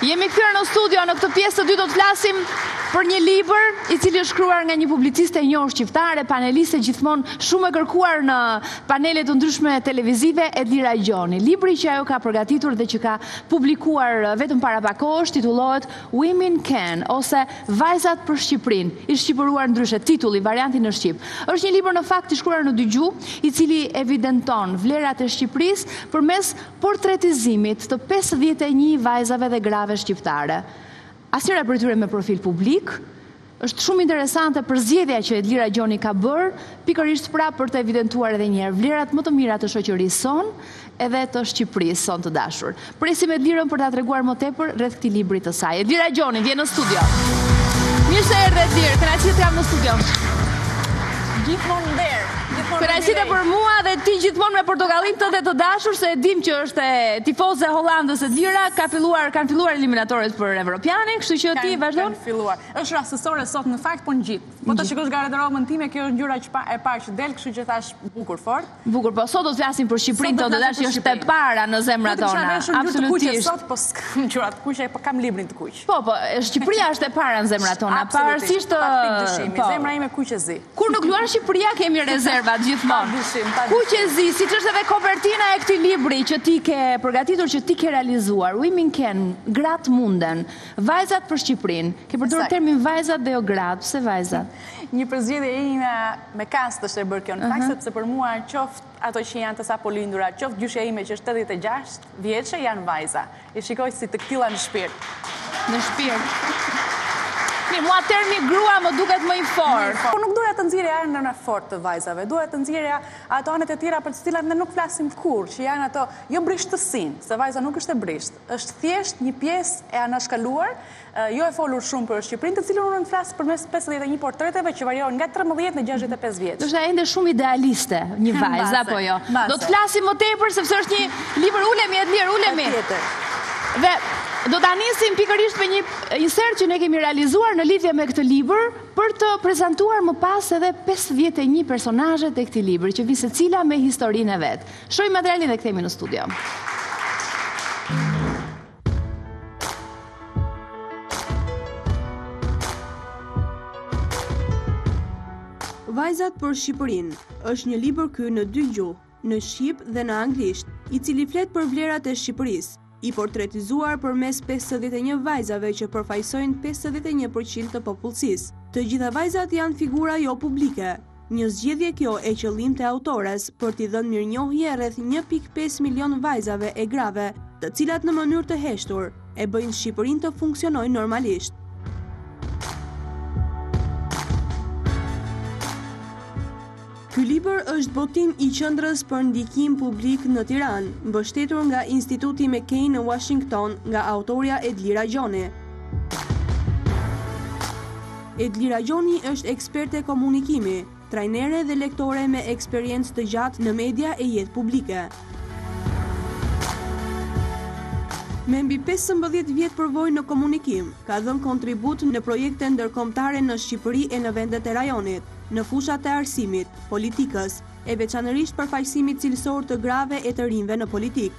Jemi kthyer në studio, në këtë pjesë të dytë do të flasim për një libër i cili është shkruar nga një publiciste e njohur shqiptare, paneliste gjithmonë shumë e kërkuar në panele të ndryshme televizive, Edlira Gjoni. Libri që ajo ka përgatitur dhe që ka publikuar vetëm para pak kohësh titullohet Women Can ose Vajzat për Shqiprinë, i shqipëruar ndryshe titulli, varianti në shqip. Është një libër në fakt i shkruar në dy gjuhë, i cili evidenton vlerat e Shqipërisë përmes portretizimit të 51 vajzave dhe grave shqiptare. Asnjëra për tyre me profil publik. Është shumë interesante përzgjedhja që Edlira Gjoni ka bërë, pikërisht pra për të evidentuar edhe një herë vlerat më të mira të shoqërisë sonë edhe të Shqipërisë sonë të dashur. Presim Edlirën për ta treguar më tepër rreth këtij libri të saj. Edlira Gjoni vjen në studio. Mirë se erdhe Edlirë, kënaqësi të jam në studio. Gjithmonë nder. Kënaqësitë për mua dhe ti gjithmonë me portokallin tënde të dashur, se e dim që është tifoze Hollandës Edlira, kanë filluar eliminatorët për Evropianin, kështu që ti vazhdon. Kanë filluar. Është rastësore sot në fakt, po ngjit. Po të shikosh garderobën time, kjo është ngjyra e parë që del, kështu që thash bukur fort. Bukur, po sot do të flasim për Shqipërinë tonë, dash që është e para në zemrat tona. Absolutisht. Sot po s'kam ngjyra të kuqe, po kam librin të kuq. Po, Shqipëria është e para në zemrat tona, pavarësisht të zemra ime kuq e zi. Kur nuk luan Shqipëria kemi rezervat gjithmonë. Kuq e zi, siç është edhe kopertina e këtij libri që ti ke përgatitur, që ti ke realizuar. Women Can, gratë munden, vajzat për Shqipërinë. Ke përdorur termin vajzat dhe jo gratë, pse vajzat? Një përzgjedhje ime me kast është e bërë kjo në fakt, sepse për mua qoftë ato që janë të sapo lindura, qoftë gjyshja ime që është 86 vjeçe janë vajza. I shikoj si të këtilla në shpirt. Në shpirt. Mua termi grua më duket më i fortë. Po nuk doja të nxjerrja anën e fortë të vajzave, doja të nxjerrja ato anët e tjera për të cilat ne nuk flasim kurrë, që janë ato jo brishtësinë, se vajza nuk është e brisht, është thjesht një pjesë e anashkaluar, jo e folur shumë për Shqipërinë, të cilën unë flas përmes 51 portreteve që variojnë nga 13 në 65 vjeç. Është ende shumë idealiste një vajzë apo jo. Do të flasim më tepër sepse është një libër, ulemi Edlirë, ulemi. Dhe do ta nisim pikërisht me një insert që ne kemi realizuar në lidhje me këtë libër për të prezantuar më pas edhe 51 personazhet e këtij libri, që vi secila me historinë e vet. Shohim materialin dhe kthehemi në studio. Vajzat për Shqipërinë është një libër ky në dy gjuhë, në shqip dhe në anglisht, i cili flet për vlerat e Shqipërisë, i portretizuar përmes 51 vajzave që përfaqësojnë 51% të popullsisë. Të gjitha vajzat janë figura jo publike. Një zgjedhje kjo e qëllim të autores për t'i dhënë mirënjohje rreth 1.5 milion vajzave e grave, të cilat në mënyrë të heshtur e bëjnë Shqipërinë të funksionojë normalisht. Ky libër është botim i qendrës për ndikim publik në Tiranë, mbështetur nga Instituti McCain në Washington nga autorja Edlira Gjoni. Edlira Gjoni është eksperte komunikimi, trajnere dhe lektore me eksperiencë të gjatë në media e jetë publike. Me mbi 15 vjet përvojë në komunikim, ka dhënë kontribut në projekte ndërkombëtare në Shqipëri e në vendet e rajonit, në fushat e arsimit, politikës, e veçanërisht përfaqësimit cilësor të grave e të rinjve në politikë.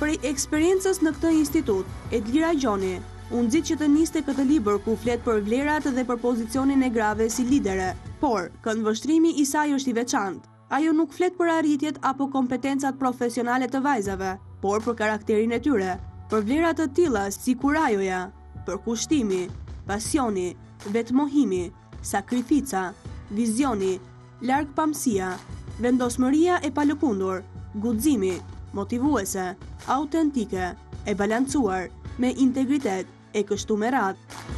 Prej eksperiencës në këtë institut, Edlira Gjoni u nxit që të niste këtë libër ku flet për vlerat dhe për pozicionin e grave si lidere, por këndvështrimi i saj është i veçantë. Ajo nuk flet për arritjet apo kompetencat profesionale të vajzave, por për karakterin e tyre, për vlerat të tilla si kurajoja, për kushtimi, pasioni, vetmohimi, sakrifica, vizioni, largpamësia, vendosmëria e palëkundur, guximi, motivuese, autentike, e balancuar, me integritet e kështu me radhë.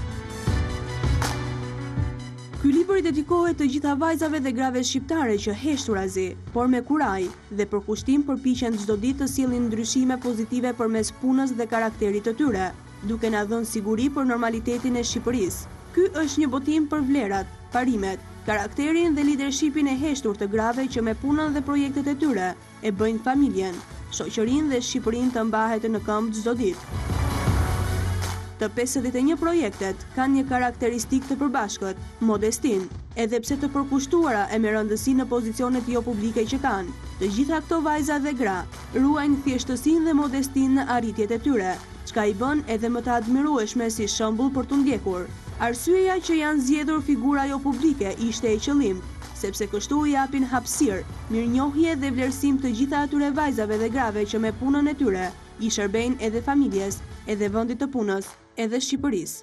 Ky libër i dedikohet të gjitha vajzave dhe grave shqiptare që heshturazi, por me kuraj dhe për kushtim përpiqen çdo ditë të sjellin ndryshime pozitive përmes punës dhe karakterit të tyre, duke na dhënë siguri për normalitetin e Shqipërisë. Ky është një botim për vlerat, parimet, karakterin dhe leadershipin e heshtur të grave që me punën dhe projektet e tyre e bëjnë familjen, shoqërinë dhe Shqipërinë të mbahet në këmbë çdo ditë. Të 51 projektet kanë një karakteristikë të përbashkët, modestinë, edhe pse të përkushtuara e me rëndësi në pozicionet jo publike që kanë. Të gjitha këto vajza dhe gra ruajnë thjeshtësinë dhe modestinë në arritjet e tyre, çka i bën edhe më të admirueshme si shembull për t'u ndjekur. Arsyeja që janë zgjedhur figura jo publike ishte e qëllim, sepse kështu i japin hapësirë, mirënjohje dhe vlerësim të gjitha atyre vajzave dhe grave që me punën e tyre i shërbejnë edhe familjes, edhe vendit të punës, edhe Shqipërisë.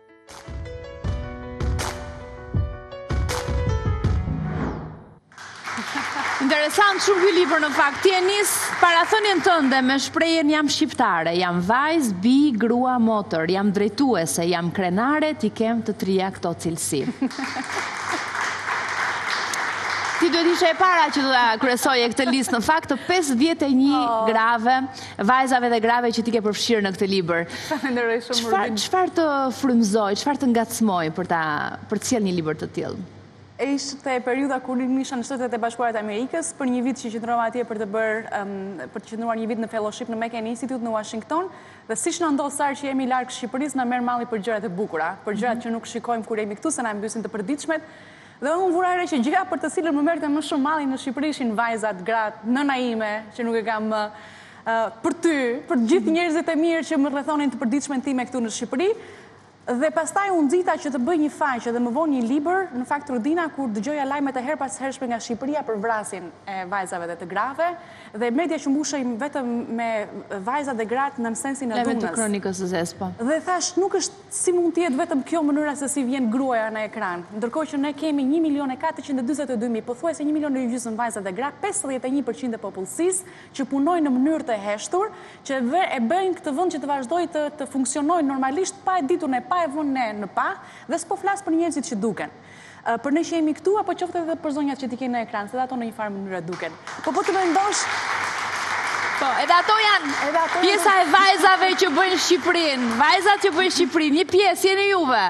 Interesant shumë ky libër në fakt. Ti e nis parathënien tënde me shprehjen jam shqiptare, jam vajzë, bi, grua, motor, jam drejtuese, jam krenare, ti kem të trija këto cilësi. Ti duhet ishe e para që do ta kryesoje këtë listë në fakt të 51 grave, vajzave dhe grave që ti ke përfshirë në këtë libër. Falenderoj shumë Rudin. Çfarë të frymëzoi, çfarë të ngacmoi për të sjellë një libër të tillë? Ishte periudha kur isha në Shtetet e Bashkuara të Amerikës për një vit që qëndrova atje për të qëndruar një vit në fellowship në McKinney Institute në Washington, dhe siç na ndodh sar që jemi larg Shqipërisë, na merr malli për gjërat e bukura, për gjërat që nuk shikojmë kur jemi këtu, se na mbysin të përditshmet. Dhe unë vura re që gjëra për të cilën më merrte më shumë malli në Shqipëri ishin vajzat, gratë, nëna ime, që nuk e kam për ty, për gjithë njerëzit e mirë që më rrethonin të përditshmet time këtu në Shqipëri. Dhe pastaj unë nxita që të bëj një faqe dhe më vonë një libër, në fakt Rudina, kur dëgjoja lajmet e herpas hershme nga Shqipëria për vrasjen e vajzave dhe të grave, dhe media që mbushej vetëm me vajzat dhe gratë në sensin e dhunës. Lajmet të kronikës së zezpa. Dhe thash, nuk është si mund të jetë vetëm kjo mënyra se si vjen gruaja në ekran. Ndërkohë që ne kemi 1.442.000, pothuajse 1.500.000 vajza dhe gra, 51% e popullsisë që punojnë në mënyrë të heshtur, që e bëjnë këtë vend që të vazhdojë të funksionojë normalisht pa e ditur ne, pa e vënë ne në pa, dhe s'po flas për njerëzit që duken. Për ne që jemi këtu, apo qoftë edhe për zonjat që ti keni në ekran, se dhe ato në një farë mënyrë duken. Po të mendosh... Po, edhe ato janë pjesa e vajzave që bëjnë Shqipërinë, vajzat që bëjnë Shqipërinë, një pjesë, jeni juve.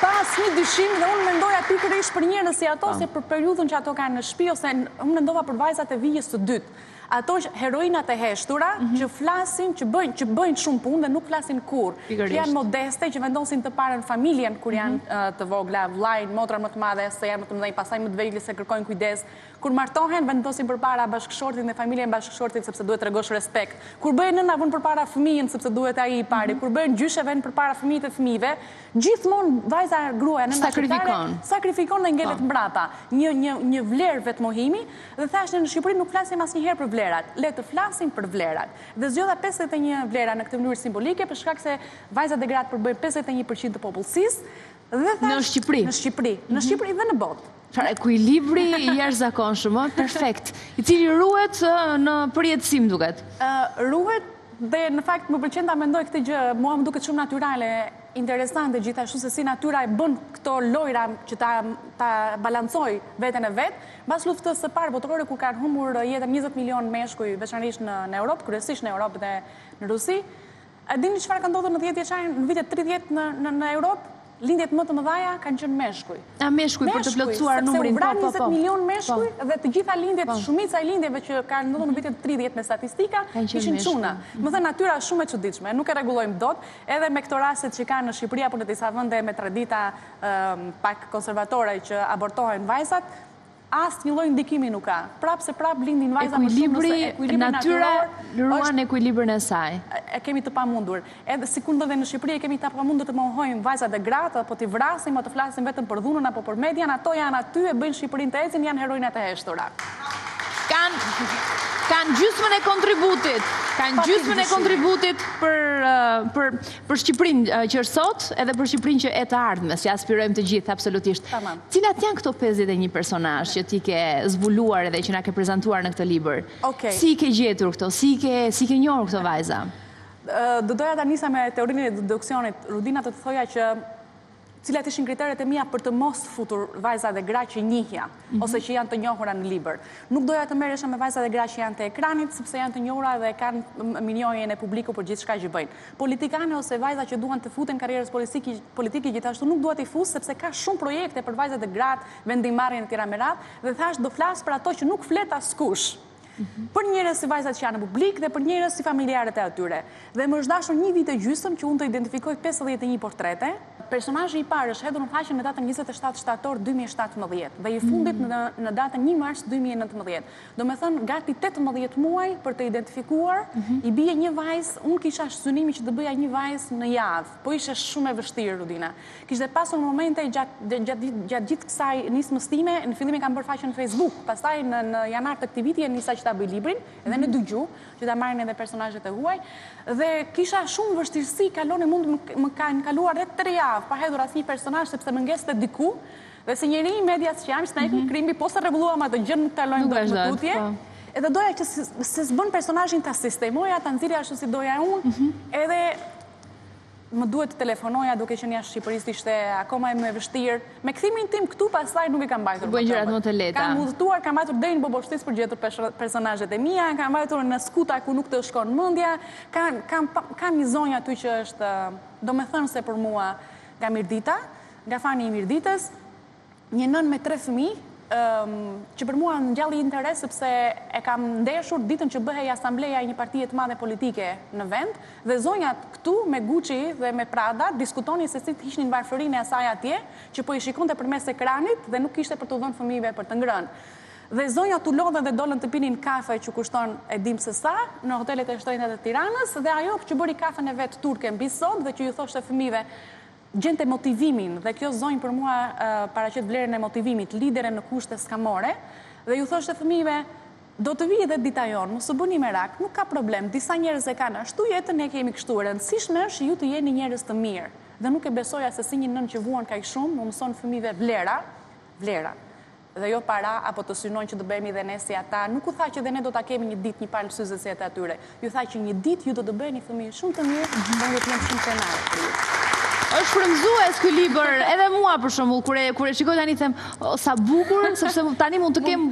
Pas një dyshim, dhe unë mendoja pikërisht për njerëz si ato, se për periudhën që ato kanë në shtëpi, ose unë mendova për vajzat e vijës së dytë. Ato heroinat e heshtura që flasin, që bëjnë shumë punë dhe nuk flasin kur. Që janë modeste, që vendosin të parën familjen kur janë të vogla, vllajin, motrat më të madhe, se janë më të mëdhenj, pastaj më të vegjël se kërkojnë kujdes. Kur martohen, vendosin përpara bashkëshortit dhe familjen bashkëshortit sepse duhet tregosh respekt. Kur bëhen nëna vën përpara fëmijën sepse duhet ai i pari. Kur bëhen gjyshe vën përpara fëmijët e fëmijëve, gjithmonë vajza gruaja nëna sakrifikon dhe ngelet mbrapa. Një vlerë vetmohimi, dhe thashë në Shqipëri nuk flasim asnjëherë për vlerat. Le të flasim për vlerat. Dhe zgjodha 51 vlera në këtë mënyrë simbolike për shkak se vajzat e gratë përbëjnë 51% të popullsisë. Në Shqipëri. Në Shqipëri dhe në botë. Ekuilibri i jashtëzakonshëm, perfekt, i cili ruhet në përjetësim duket. Ruhet dhe në fakt më pëlqen ta mendoj këtë gjë, mua më duket shumë natyrale, interesante gjithashtu se si natyra e bën këto lojra që ta balancoj veten e vet. Mbas luftës së parë botërore ku kanë humbur jetën 20 milion meshkuj, veçanërisht në Europë, kryesisht në Europë dhe në Rusi. A dini çfarë ka ndodhur në 10 vjeçarin në vitet 30 në Europë? Lindjet më të mëdhaja kanë qenë meshkuj. Meshkuj për të plotësuar numrin. Sepse u vran 20 milion meshkuj dhe të gjitha lindjet, shumica e lindjeve që kanë ndodhur në vitet 30 me statistika, ishin çuna. Më thënë natyra është shumë e çuditshme, nuk e rregullojmë dot, edhe me këto rastet që kanë në Shqipëri apo në disa vende me tradita pak konservatore që abortohen vajzat, asnjë lloj ndikimi nuk ka. Prapë se prapë lindin vajza më shumë nëse ekuilibri natyra ruan ekuilibrin e saj. E kemi të pamundur. Edhe sikur ndodhe në Shqipëri e kemi të pamundur të mohojmë vajzat e gratë, apo t'i vrasim, apo të flasim vetëm për dhunën apo për median, ato janë aty e bëjnë Shqipërinë të ecin, janë heroinat e heshtura. Kanë gjysmën e kontributit. Kanë gjysmën e kontributit për Shqipërinë që është sot, edhe për Shqipërinë që e të ardhmes, që aspirojmë të gjithë, absolutisht. Cilat janë këto 51 personazh që ti ke zbuluar edhe që na ke prezantuar në këtë libër? Si i ke gjetur këto? Si i ke njohur këto vajza? Do doja ta nisa me teorinë e deduksionit, Rudina, të thoja që cilat ishin kriteret e mia për të mos futur vajza dhe gra që njihja, ose që janë të njohura në libër. Nuk doja të merresha me vajza dhe gra që janë të ekranit, sepse janë të njohura dhe kanë minjohjen e publiku për gjithçka që bëjnë. Politikane ose vajza që duan të futen karrierës politike gjithashtu nuk duat i fus, sepse ka shumë projekte për vajzat dhe gratë, vendimmarrjen e tjera me radhë, dhe thash do flas për ato që nuk flet askush. Për njerëz si vajzat që janë në publik dhe për njerëz si familjarët e atyre. Dhe më është dashur 1 vit e gjysmë që unë të identifikoj 51 portrete. Personazhi i parë është hedhur në faqe në datën 27 shtator 2017 dhe i fundit në datën 1 mars 2019. Do me thënë, gati 18 muaj për të identifikuar, i bie një vajzë, unë kisha synimin që të bëja një vajzë në javë, po ishte shumë e vështirë, Rudina. Kishte pasur momente gjatë gjithë kësaj nismës time, në fillim kam bërë faqen në Facebook, pastaj në janar të këtij viti nisa që ta bëj librin, edhe në dëgju, që ta marrin edhe personazhet e huaj, dhe kisha shumë vështirësi, kaloni mund më kanë kaluar rreth 3 javë pa hedhur asnjë personazh sepse më ngeste diku, dhe se njëri i medias që jam, s'na ikën krimi, po se rregulluam atë gjë, nuk kalojmë dot në tutje. Edhe doja që se s'bën personazhin ta sistemoja, ta nxirja ashtu si doja unë, edhe më duhet të telefonoja duke qenë jashtë Shqipërisë, ishte akoma më e vështirë. Me kthimin tim këtu pastaj nuk e kam mbajtur. Bëjnë gjërat më të lehta. Kam udhëtuar, kam mbajtur deri në Boboshtis për gjetur personazhet e mia, kam mbajtur në skuta ku nuk të shkon mendja, kam një zonjë aty që është, domethënë se për mua nga Mirdita, nga fani i Mirditës, një nën me 3 fëmijë, që për mua ngjalli interes sepse e kam ndeshur ditën që bëhej asambleja e një partie të madhe politike në vend, dhe zonjat këtu me Gucci dhe me Prada diskutonin se si të hiqnin varfërinë e asaj atje, që po i shikonte përmes ekranit dhe nuk kishte për të dhënë fëmijëve për të ngrënë. Dhe zonjat u lodhen dhe dolën të pinin kafe që kushton e dim se sa në hotelet e shtrenjtë të Tiranës, dhe ajo që bëri kafen e vet turke mbi sod dhe që ju thoshte fëmijëve gjente motivimin, dhe kjo zonjë për mua paraqet vlerën e motivimit, lidere në kushte skamore, dhe ju thoshte fëmijëve, do të vijë edhe dita jonë, mos u bëni merak, nuk ka problem, disa njerëz e kanë ashtu jetën, ne kemi kështu, e rëndësishme është ju të jeni njerëz të mirë. Dhe nuk e besoja se si një nën që vuan kaq shumë, më mëson fëmijëve vlera. Dhe jo para, apo të synojnë që të bëhemi dhe ne si ata. Nuk u tha që dhe ne do ta kemi një ditë një palë syze si ata atyre. Ju tha që një ditë ju do të bëheni fëmijë shumë të mirë, dhe do të jenë shumë krenare për ju. Është frymëzues ky libër, edhe mua për shembull, kur e shikoj tani them, sa bukur, sepse tani mund të kem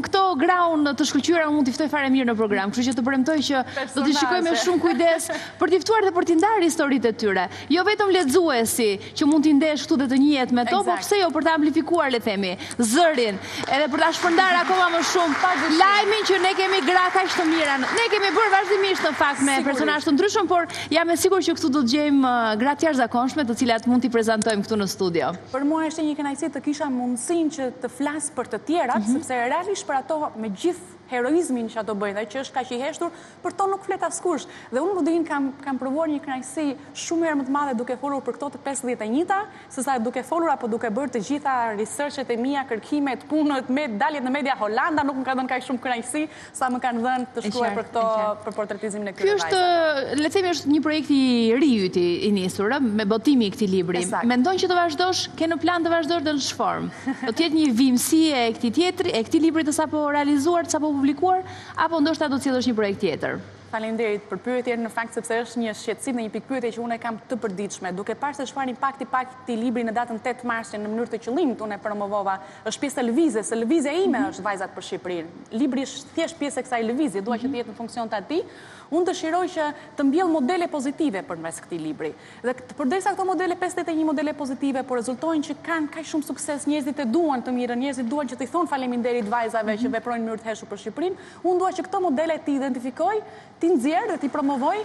këto graun të shkëlqyera, mund t'i ftoj fare mirë në program, kështu që të premtoj që do t'i shikoj me shumë kujdes për t'i ftuar dhe për t'i ndarë historitë e tyre. Jo vetëm lexuesi që mund t'i ndesh këtu dhe të njihet me to, po pse jo për ta amplifikuar, le themi, zërin, edhe për ta shpërndar akoma më shumë lajmin që ne kemi gra kaq të mira. Ne kemi bërë vazhdimisht në fakt me personazhe të ndryshëm, por jam e sigurt që këtu do të gjejmë gra të jashtëzakonshme, të cilat mund t'i prezantojmë këtu në studio. Për mua është një kënaqësi të kisha mundësinë që të flas për të tjerat, sepse realisht për ato me gjithë heroizmin që ato bëjnë, dhe që është kaq i heshtur, për to nuk flet askush. Dhe unë Rudin kam provuar një kënaqësi shumë herë më të madhe duke folur për këto të 51-ta, sesa duke folur apo duke bërë të gjitha researchet e mia, kërkimet, punët, daljet në media Holanda, nuk më ka dhënë kaq shumë kënaqësi sa më kanë dhënë të shkruaj për këto për portretizimin e këtyre vajzave. Ky është, le të themi, është një projekt i ri yti i nisur me botimi i këtij libri. Mendon që të vazhdosh, ke në plan të vazhdosh në ç'formë? Do të jetë një vimësi e këtij libri të sapo realizuar, të sapo publikuar, apo ndoshta do të sjellësh një projekt tjetër? Faleminderit për pyetjen, në fakt sepse është një shqetësim dhe një pikë pyetje që unë e kam të përditshme. Duke parë se çfarë impakti pakti libri në datën 8 mars në mënyrë të qëllimit unë e promovova, është pjesë e lëvizjes, se lëvizja ime është Vajzat për Shqipërinë. Libri është thjesht pjesë e kësaj lëvizje, dua që të jetë në funksion të atij. Unë dëshiroj që të mbjell modele pozitive përmes këtij libri. Dhe përdesa këto modele 51 modele pozitive po rezultojnë që kanë kaq shumë sukses, njerëzit e duan të mirën, njerëzit duan që t'i thonë faleminderit vajzave që veprojnë në mënyrë të heshtur për Shqipërinë. Unë dua që këto modele t'i identifikoj, t'i nxjerr dhe t'i promovoj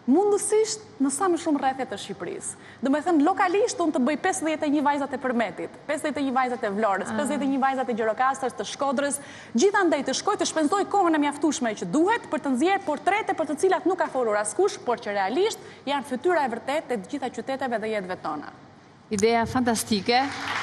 mundësisht në sa më shumë rrethe të Shqipërisë. Do me thënë, lokalisht unë të bëj 51 vajzat e Përmetit, 51 vajzat e Vlorës, 51 vajzat e Gjirokastrës, të Shkodrës, gjithandej të shkoj të shpenzoj kohën e mjaftueshme që duhet për të nxjerrë portrete për të cilat nuk ka folur askush, por që realisht janë fytyra e vërtetë e të gjitha qyteteve dhe jetëve tona. Ideja fantastike.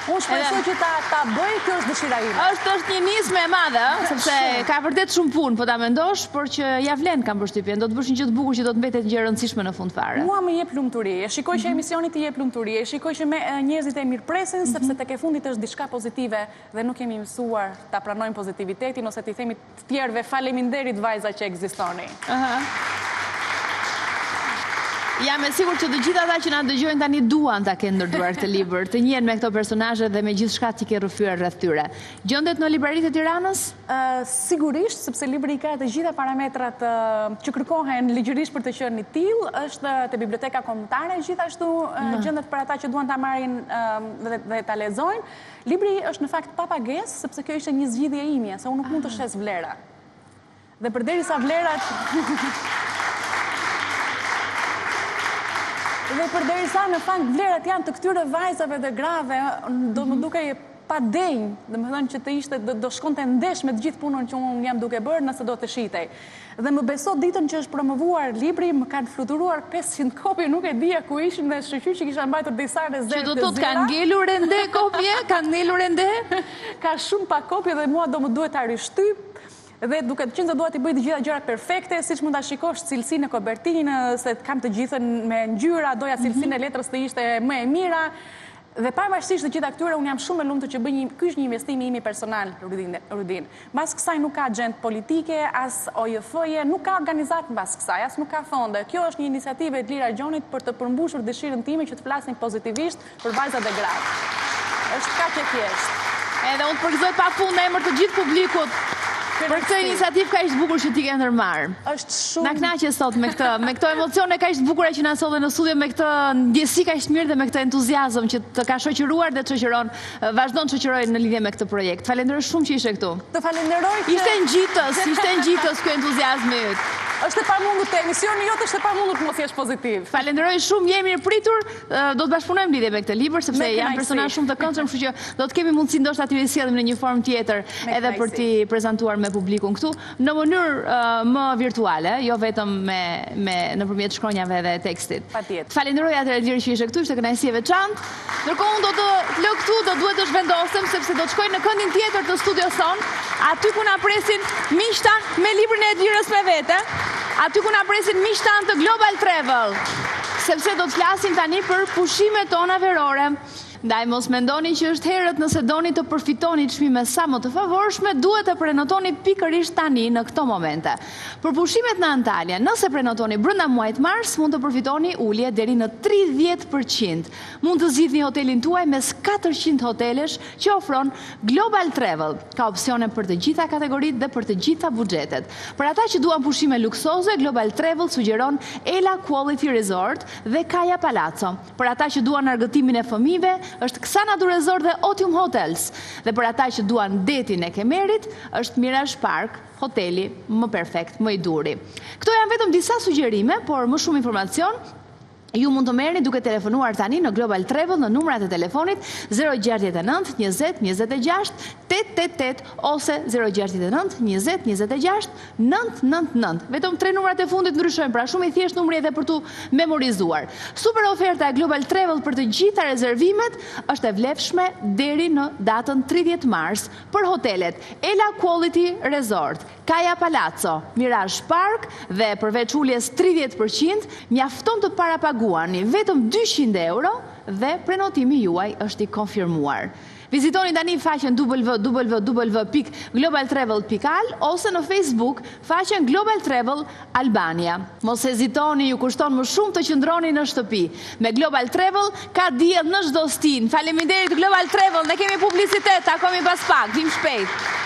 Unë shpresoj që ta bëj, kjo është dëshira ime. Është një nismë e madhe, sepse ka vërtet shumë punë, po ta mendosh, por që ja vlen kam përshtypjen, do të bësh një gjë të bukur që do të mbetet gjë e rëndësishme në fund fare. Mua më jep lumturi. E shikoj që emisioni i jep lumturi, e shikoj që njerëzit e mirëpresin, sepse tek e fundit është diçka pozitive dhe nuk kemi mësuar ta pranojmë pozitivitetin ose t'i themi të tjerëve faleminderit vajza që ekzistoni. Jam e sigurt që të gjithë ata që na dëgjojnë tani duan ta kenë ndërtuar këtë libër, të njihen me këto personazhe dhe me gjithçka që ke rrëfyer rreth tyre. Gjendet në libraritë e Tiranës? Sigurisht, sepse libri ka të gjitha parametrat që kërkohen ligjërisht për të qenë i tillë, është te biblioteka kombëtare, gjithashtu gjendet për ata që duan ta marrin dhe ta lexojnë. Libri është në fakt pa pagesë, sepse kjo ishte një zgjidhje ime, se unë nuk mund të shes vlera. Dhe përderisa vlerat... Dhe përderisa në fakt vlerat janë të këtyre vajzave dhe grave, do më duke pa denjë, dhe më thënë që të ishte, do shkonte ndesh me të gjithë punën që unë jam duke bërë nëse do të shitej. Dhe më beso ditën që është promovuar libri, më kanë fluturuar 500 kopje, nuk e dija ku ishin dhe shqyqy që kisha mbajtur disa rezervë të zera. Që do të thotë kanë ngelur ende kopje? Kanë ngelur ende? Ka shumë pa kopje dhe mua do më duhet ta rishtyp. Dhe duke të qenë se duhet i bëj të gjitha gjërat perfekte, siç mund ta shikosh cilësinë e kobertinë, se kam të gjithën me ngjyra, doja cilësinë e letrës të ishte më e mira. Dhe pavarësisht të gjitha këtyre, unë jam shumë e lumtur që bëj ky është një investim im personal, Rudin. Mbas kësaj nuk ka agjendë politike, as OJF-je, nuk ka organizat mbas kësaj, as nuk ka fonde. Kjo është një iniciativë e Edlira Gjonit për të përmbushur dëshirën time që të flasim pozitivisht për vajzat dhe gratë. Është kaq e thjeshtë. Edhe unë përgëzoj pafund në emër të gjithë publikut. Për këtë iniciativë ka ishtë bukur që ti ke ndërmarë. Është shumë... Na knaqe sot me këto emocione ka ishtë bukura që na sot në studio, me këtë ndjesi ka ishtë mirë dhe me këtë entuziazëm që të ka shoqëruar dhe të shoqëron, vazhdon të shoqëroj në lidhje me këtë projekt. Falenderoj shumë që ishe këtu. Të falenderoj që... Ishte ngjitës ky entuziazmi yt. Është e pamundur të emisioni jot, është e pamundur të mos jesh pozitiv. Falenderoj shumë, jemi i pritur, do të bashkëpunojmë lidhje me këtë libër sepse janë personazh shumë të këndshëm, kështu që do të kemi mundësi ndoshta t'ju risjellim në një formë tjetër edhe për t'i prezantuar me publikun këtu në mënyrë më virtuale, jo vetëm nëpërmjet shkronjave dhe tekstit. Patjetër. Falenderoj atëherë Edlirë që ishe këtu, ishte kënaqësi e veçantë. Ndërkohë unë do të lë këtu, do duhet të zhvendosem sepse do të shkoj në këndin tjetër të studios son, aty ku na presin miqtan me librin e Edlirës me vete. Aty ku na presin miqtan të Global Travel, sepse do të flasim tani për pushimet tona verore. Ndaj mos mendoni që është herët nëse doni të përfitoni çmime sa më të favorshme, duhet të prenotoni pikërisht tani në këto momente. Për pushimet në Antalya, nëse prenotoni brenda muajit mars, mund të përfitoni ulje deri në 30%. Mund të zgjidhni hotelin tuaj mes 400 hotelesh që ofron Global Travel. Ka opsione për të gjitha kategoritë dhe për të gjitha buxhetet. Për ata që duan pushime luksoze, Global Travel sugjeron Ela Quality Resort dhe Kaja Palazzo. Për ata që duan argëtimin e fëmijëve, është Xana Du Resort dhe Otium Hotels. Dhe për ata që duan detin e Kemerit, është Mirage Park, hoteli më perfekt, më i duri. Këto janë vetëm disa sugjerime, por më shumë informacion ju mund të merrni duke telefonuar tani në Global Travel në numrat e telefonit 069 20 26 888 ose 069 20 26 999. Vetëm 3 numrat e fundit ndryshojnë, pra shumë i thjesht numri edhe për tu memorizuar. Super oferta e Global Travel për të gjitha rezervimet është e vlefshme deri në datën 30 mars për hotelet Ela Quality Resort, Kaja Palazzo, Mirage Park dhe përveç uljes 30%, mjafton të parapaguani vetëm 200 euro dhe prenotimi juaj është i konfirmuar. Vizitoni tani faqen www.globaltravel.al ose në Facebook faqen Global Travel Albania. Mos hezitoni, ju kushton më shumë të qëndroni në shtëpi. Me Global Travel ka diell në çdo stin. Faleminderit Global Travel, ne kemi publicitet, takomi pas pak, vim shpejt.